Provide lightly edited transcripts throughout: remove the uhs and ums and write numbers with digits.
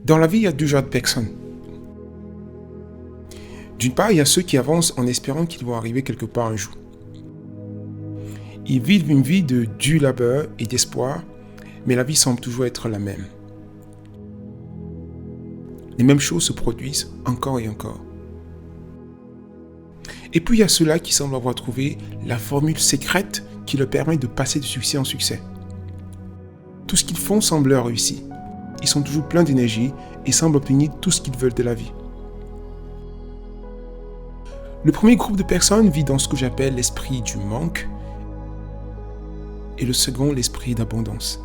Dans la vie, il y a deux genres de personnes. D'une part, il y a ceux qui avancent en espérant qu'ils vont arriver quelque part un jour. Ils vivent une vie de dur labeur et d'espoir, mais la vie semble toujours être la même. Les mêmes choses se produisent encore et encore. Et puis il y a ceux-là qui semblent avoir trouvé la formule secrète qui leur permet de passer de succès en succès. Tout ce qu'ils font semble leur réussir. Ils sont toujours pleins d'énergie et semblent obtenir tout ce qu'ils veulent de la vie. Le premier groupe de personnes vit dans ce que j'appelle l'esprit du manque et le second l'esprit d'abondance.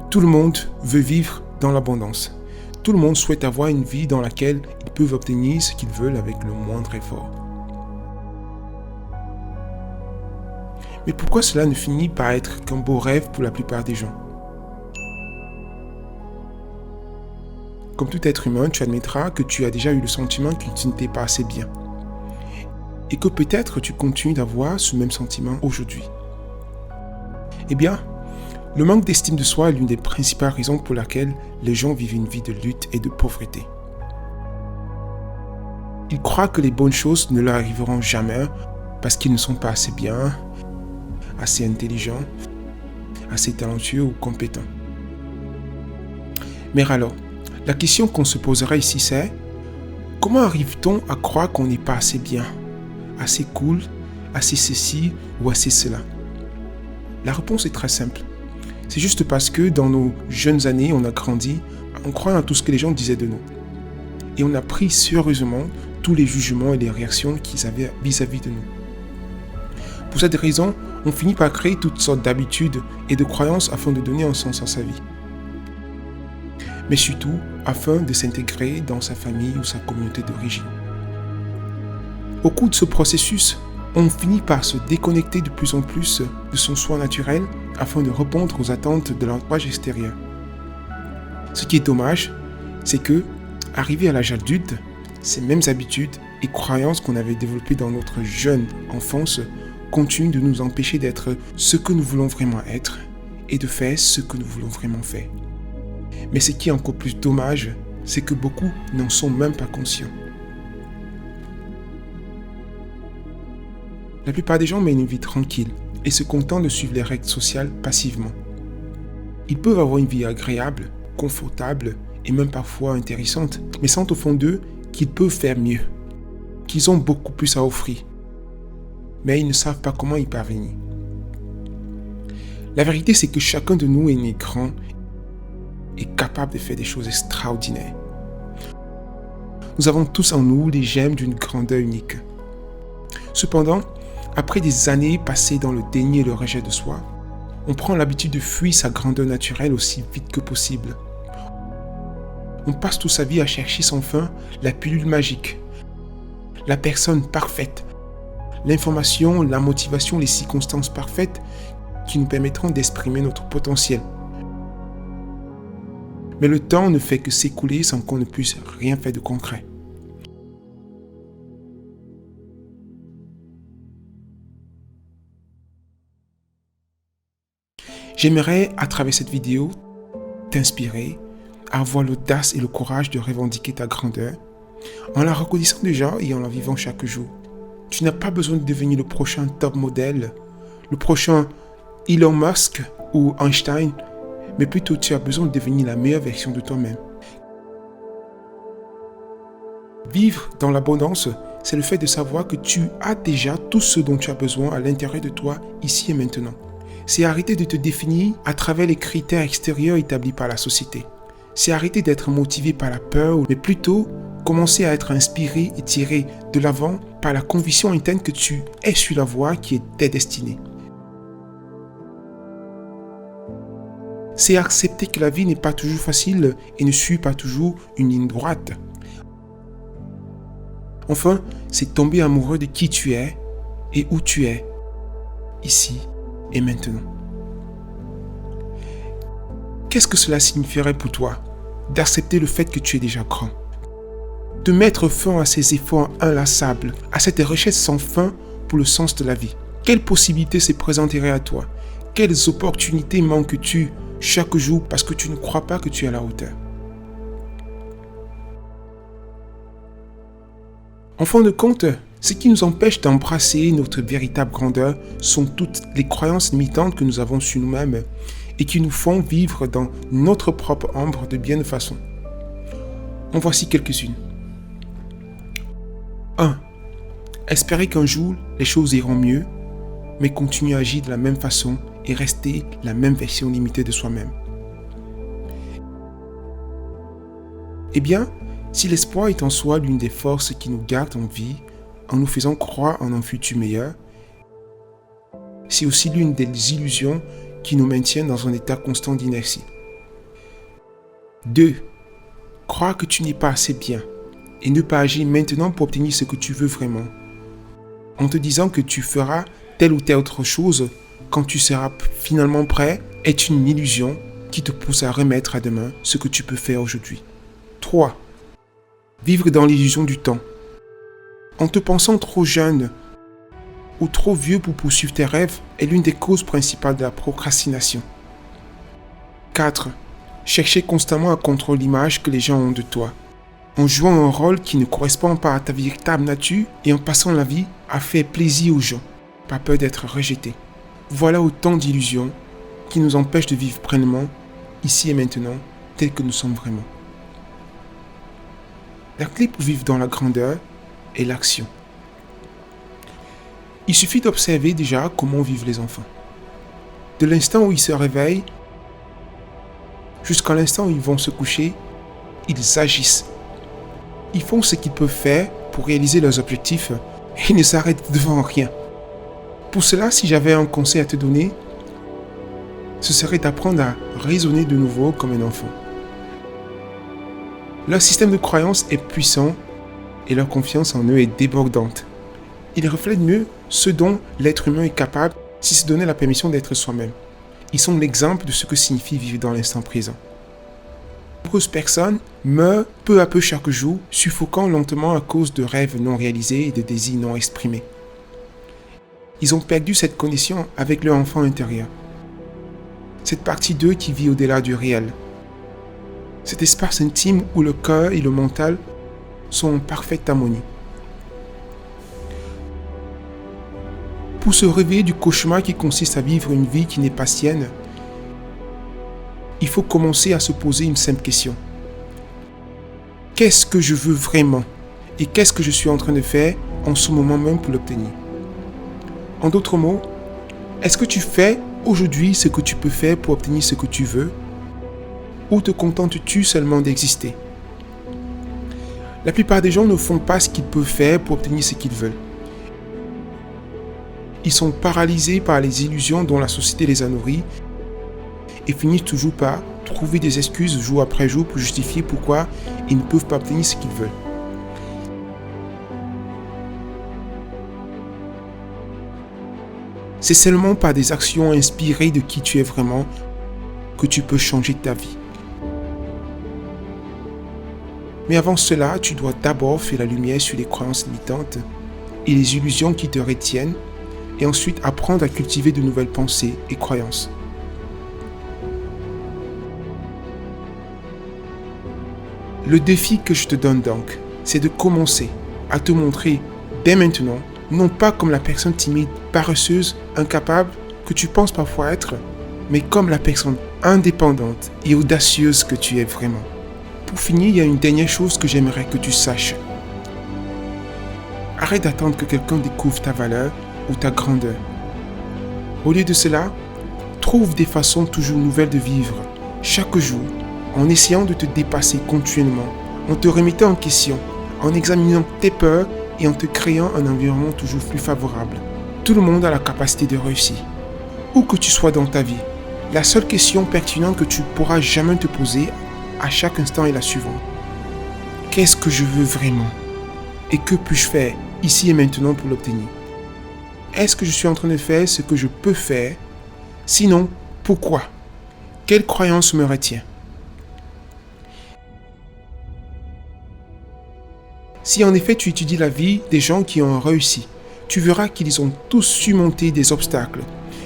Tout le monde veut vivre dans l'abondance. Tout le monde souhaite avoir une vie dans laquelle ils peuvent obtenir ce qu'ils veulent avec le moindre effort. Mais pourquoi cela ne finit par être qu'un beau rêve pour la plupart des gens? Comme tout être humain, tu admettras que tu as déjà eu le sentiment que tu n'étais pas assez bien. Et que peut-être tu continues d'avoir ce même sentiment aujourd'hui. Eh bien, le manque d'estime de soi est l'une des principales raisons pour laquelle les gens vivent une vie de lutte et de pauvreté. Ils croient que les bonnes choses ne leur arriveront jamais parce qu'ils ne sont pas assez bien, assez intelligents, assez talentueux ou compétents. Mais alors, la question qu'on se poserait ici c'est: comment arrive-t-on à croire qu'on n'est pas assez bien, assez cool, assez ceci ou assez cela? La réponse est très simple. C'est juste parce que dans nos jeunes années, on a grandi en croyant à tout ce que les gens disaient de nous. Et on a pris sérieusement tous les jugements et les réactions qu'ils avaient vis-à-vis de nous. Pour cette raison, on finit par créer toutes sortes d'habitudes et de croyances afin de donner un sens à sa vie. Mais surtout, afin de s'intégrer dans sa famille ou sa communauté d'origine. Au cours de ce processus, on finit par se déconnecter de plus en plus de son soi naturel afin de répondre aux attentes de l'entourage extérieur. Ce qui est dommage, c'est que, arrivé à l'âge adulte, ces mêmes habitudes et croyances qu'on avait développées dans notre jeune enfance continuent de nous empêcher d'être ce que nous voulons vraiment être et de faire ce que nous voulons vraiment faire. Mais ce qui est encore plus dommage, c'est que beaucoup n'en sont même pas conscients. La plupart des gens mènent une vie tranquille et se contentent de suivre les règles sociales passivement. Ils peuvent avoir une vie agréable, confortable et même parfois intéressante, mais sentent au fond d'eux qu'ils peuvent faire mieux, qu'ils ont beaucoup plus à offrir, mais ils ne savent pas comment y parvenir. La vérité, c'est que chacun de nous est né grand et capable de faire des choses extraordinaires. Nous avons tous en nous les gemmes d'une grandeur unique. Cependant, après des années passées dans le déni et le rejet de soi, on prend l'habitude de fuir sa grandeur naturelle aussi vite que possible. On passe toute sa vie à chercher sans fin la pilule magique, la personne parfaite, l'information, la motivation, les circonstances parfaites qui nous permettront d'exprimer notre potentiel. Mais le temps ne fait que s'écouler sans qu'on ne puisse rien faire de concret. J'aimerais, à travers cette vidéo, t'inspirer à avoir l'audace et le courage de revendiquer ta grandeur en la reconnaissant déjà et en la vivant chaque jour. Tu n'as pas besoin de devenir le prochain top modèle, le prochain Elon Musk ou Einstein, mais plutôt tu as besoin de devenir la meilleure version de toi-même. Vivre dans l'abondance, c'est le fait de savoir que tu as déjà tout ce dont tu as besoin à l'intérieur de toi, ici et maintenant. C'est arrêter de te définir à travers les critères extérieurs établis par la société. C'est arrêter d'être motivé par la peur, mais plutôt commencer à être inspiré et tiré de l'avant par la conviction interne que tu es sur la voie qui est ta destinée. C'est accepter que la vie n'est pas toujours facile et ne suit pas toujours une ligne droite. Enfin, c'est tomber amoureux de qui tu es et où tu es, ici et maintenant. Qu'est-ce que cela signifierait pour toi d'accepter le fait que tu es déjà grand? De mettre fin à ces efforts inlassables, à cette recherche sans fin pour le sens de la vie. Quelles possibilités se présenteraient à toi? Quelles opportunités manques-tu chaque jour parce que tu ne crois pas que tu es à la hauteur. En fin de compte, ce qui nous empêche d'embrasser notre véritable grandeur sont toutes les croyances limitantes que nous avons sur nous-mêmes et qui nous font vivre dans notre propre ombre de bien de façon. En voici quelques-unes. 1. Espérer qu'un jour, les choses iront mieux, mais continuer à agir de la même façon et rester la même version limitée de soi-même. Eh bien, si l'espoir est en soi l'une des forces qui nous garde en vie, en nous faisant croire en un futur meilleur, c'est aussi l'une des illusions qui nous maintiennent dans un état constant d'inertie. 2. Croire que tu n'es pas assez bien et ne pas agir maintenant pour obtenir ce que tu veux vraiment, en te disant que tu feras telle ou telle autre chose quand tu seras finalement prêt, est une illusion qui te pousse à remettre à demain ce que tu peux faire aujourd'hui. 3. Vivre dans l'illusion du temps. En te pensant trop jeune ou trop vieux pour poursuivre tes rêves est l'une des causes principales de la procrastination. 4. Chercher constamment à contrôler l'image que les gens ont de toi, en jouant un rôle qui ne correspond pas à ta véritable nature et en passant la vie à faire plaisir aux gens, par peur d'être rejeté. Voilà autant d'illusions qui nous empêchent de vivre pleinement, ici et maintenant, tel que nous sommes vraiment. La clé pour vivre dans la grandeur est l'action. Il suffit d'observer déjà comment vivent les enfants. De l'instant où ils se réveillent jusqu'à l'instant où ils vont se coucher, ils agissent. Ils font ce qu'ils peuvent faire pour réaliser leurs objectifs et ils ne s'arrêtent devant rien. Pour cela, si j'avais un conseil à te donner, ce serait d'apprendre à raisonner de nouveau comme un enfant. Leur système de croyance est puissant et leur confiance en eux est débordante. Ils reflètent mieux ce dont l'être humain est capable s'il se donnait la permission d'être soi-même. Ils sont l'exemple de ce que signifie vivre dans l'instant présent. Nombreuses personnes meurent peu à peu chaque jour, suffoquant lentement à cause de rêves non réalisés et de désirs non exprimés. Ils ont perdu cette connexion avec leur enfant intérieur. Cette partie d'eux qui vit au-delà du réel. Cet espace intime où le cœur et le mental sont en parfaite harmonie. Pour se réveiller du cauchemar qui consiste à vivre une vie qui n'est pas sienne, il faut commencer à se poser une simple question. Qu'est-ce que je veux vraiment? Et qu'est-ce que je suis en train de faire en ce moment même pour l'obtenir? En d'autres mots, est-ce que tu fais aujourd'hui ce que tu peux faire pour obtenir ce que tu veux? Ou te contentes-tu seulement d'exister? La plupart des gens ne font pas ce qu'ils peuvent faire pour obtenir ce qu'ils veulent. Ils sont paralysés par les illusions dont la société les a nourris et finissent toujours par trouver des excuses jour après jour pour justifier pourquoi ils ne peuvent pas obtenir ce qu'ils veulent. C'est seulement par des actions inspirées de qui tu es vraiment que tu peux changer ta vie. Mais avant cela, tu dois d'abord faire la lumière sur les croyances limitantes et les illusions qui te retiennent et ensuite apprendre à cultiver de nouvelles pensées et croyances. Le défi que je te donne donc, c'est de commencer à te montrer dès maintenant, non pas comme la personne timide, paresseuse, incapable que tu penses parfois être, mais comme la personne indépendante et audacieuse que tu es vraiment. Pour finir, il y a une dernière chose que j'aimerais que tu saches. Arrête d'attendre que quelqu'un découvre ta valeur ou ta grandeur. Au lieu de cela, trouve des façons toujours nouvelles de vivre, chaque jour, en essayant de te dépasser continuellement, en te remettant en question, en examinant tes peurs et en te créant un environnement toujours plus favorable. Tout le monde a la capacité de réussir. Où que tu sois dans ta vie, la seule question pertinente que tu pourras jamais te poser à chaque instant est la suivante. Qu'est-ce que je veux vraiment? Et que puis-je faire ici et maintenant pour l'obtenir? Est-ce que je suis en train de faire ce que je peux faire? Sinon, pourquoi? Quelle croyance me retient? Si en effet tu étudies la vie des gens qui ont réussi, tu verras qu'ils ont tous surmonté des obstacles.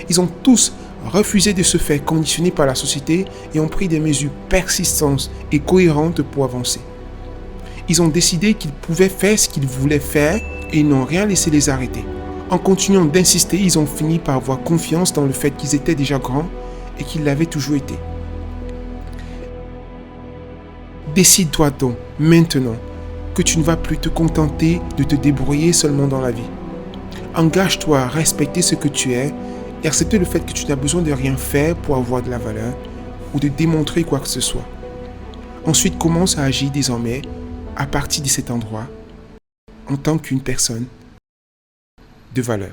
Ils ont tous refusé de se faire conditionner par la société et ont pris des mesures persistantes et cohérentes pour avancer. Ils ont décidé qu'ils pouvaient faire ce qu'ils voulaient faire et ils n'ont rien laissé les arrêter. En continuant d'insister, ils ont fini par avoir confiance dans le fait qu'ils étaient déjà grands et qu'ils l'avaient toujours été. Décide-toi donc, maintenant, que tu ne vas plus te contenter de te débrouiller seulement dans la vie. Engage-toi à respecter ce que tu es et accepter le fait que tu n'as besoin de rien faire pour avoir de la valeur ou de démontrer quoi que ce soit. Ensuite, commence à agir désormais à partir de cet endroit en tant qu'une personne de valeur.